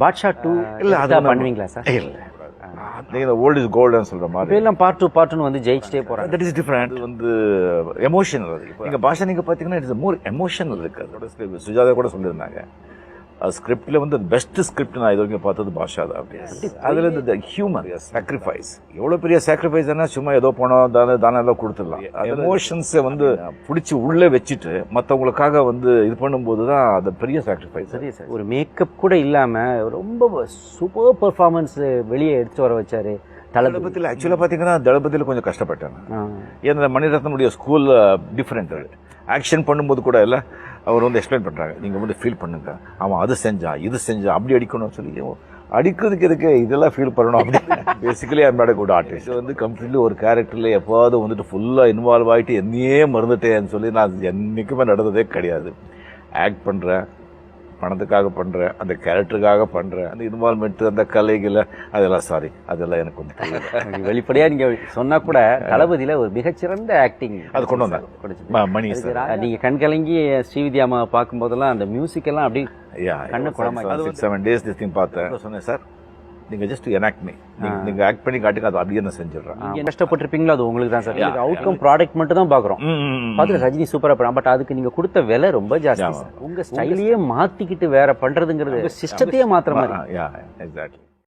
பாட்ஷா 2 இல்ல அது பண்ணுவீங்களா சார்? இல்ல நீங்க ஓல்ட் இஸ் கோல்டுன்னு சொல்ற மாதிரி எல்லாம் பார்ட் 2 வந்து ஜெயிச்சிட்டே போறாங்க. That is different. அது வந்து எமோஷனல். அது இப்போ நீங்க பாஷா நீங்க பாத்தீங்கன்னா இட்ஸ் மோர் எமோஷனல் இருக்கு. அதோட சுஜாதா கூட சொல்லியிருந்தாங்க ஸ்கிரிப்ட்ல வந்து பெஸ்ட் ஸ்கிரிப்ட் நான் இது வரைக்கும் பார்த்தது பாஷா தான். அப்படி அதுல இந்த ஹியூமன் சாக்ரிஃபைஸ் எவ்வளவு பெரிய சாக்ரிஃபைஸ் சும்மா ஏதோ போனோம் தானே எல்லாம் கொடுத்துடலாம். எமோஷன்ஸை வந்து பிடிச்சி உள்ளே வச்சுட்டு மற்றவங்களுக்காக வந்து இது பண்ணும்போது தான் அது பெரிய சாக்ரிஃபைஸ். சரி சார், ஒரு மேக்கப் கூட இல்லாம ரொம்ப சூப்பர் பெர்ஃபார்மன்ஸ் வெளியே எடுத்து வர வச்சாரு. தளபதியில் ஆக்சுவலாக பார்த்தீங்கன்னா தளபதியில் கொஞ்சம் கஷ்டப்பட்டேன். ஏன்னா மணிரத்னமுடைய ஸ்கூல் டிஃப்ரெண்ட். ஆக்ஷன் பண்ணும்போது கூட இல்லை அவர் வந்து எக்ஸ்பிளைன் பண்ணுறாங்க, நீங்கள் வந்து ஃபீல் பண்ணுங்க, அவன் அது செஞ்சான் இது செஞ்சான் அப்படி அடிக்கணும்னு சொல்லி அடிக்கிறதுக்கு எதுக்கு இதெல்லாம் ஃபீல் பண்ணணும் அப்படி. Basically I'm not a good artist. வந்து கம்ப்ளீட்லி ஒரு கேரக்டரில் எப்போது வந்துட்டு ஃபுல்லாக இன்வால்வ் ஆகிட்டு என்னையே மறந்துட்டேன்னு சொல்லி நான் என்றைக்குமே நடந்ததே கிடையாது. ஆக்ட் பண்ணுறேன், பணத்துக்காக பண்ணுறேன், அந்த கேரக்டருக்காக பண்ணுறேன், அந்த இன்வால்மெண்ட் அந்த கலைகளை அதெல்லாம் சாரி அதெல்லாம் எனக்கு வந்து வெளிப்படையாக நீங்கள் சொன்னால் கூட தளபதியில் ஒரு மிகச்சிறந்த ஆக்டிங் அது கொண்டு வந்தாங்க மணி சார். நீங்கள் கண் கலங்கி ஸ்ரீவித்யா அம்மா பார்க்கும்போதெல்லாம் அந்த மியூசிக் எல்லாம் அப்படி கண்ணு குழம்பு. அது 7 days திஸ் திங் பார்த்தேன். சொன்னேன் சார் நீங்க ஜஸ்ட் எனாக்ட் மீ, நீங்க ஆக்ட் பண்ணி காட்டுங்க, அது அப்படியே நான் செஞ்சிடறேன். நீங்க கஷ்டப்பட்டிருப்பீங்களோ அது உங்களுக்கு தான் சார். அவுட்கம் ப்ராடக்ட் மட்டும் தான் பாக்குறோம். பார்த்துட்டு ரஜினி சூப்பரா பண்ணான், பட் அதுக்கு நீங்க கொடுத்த விலை ரொம்ப ஜாஸ்தி. உங்க ஸ்டைலையே மாத்திக்கிட்டு வேற பண்றதுங்கிறது சிஸ்டத்தையே மாத்திர மாதிரி. எக்ஸாக்ட்லி.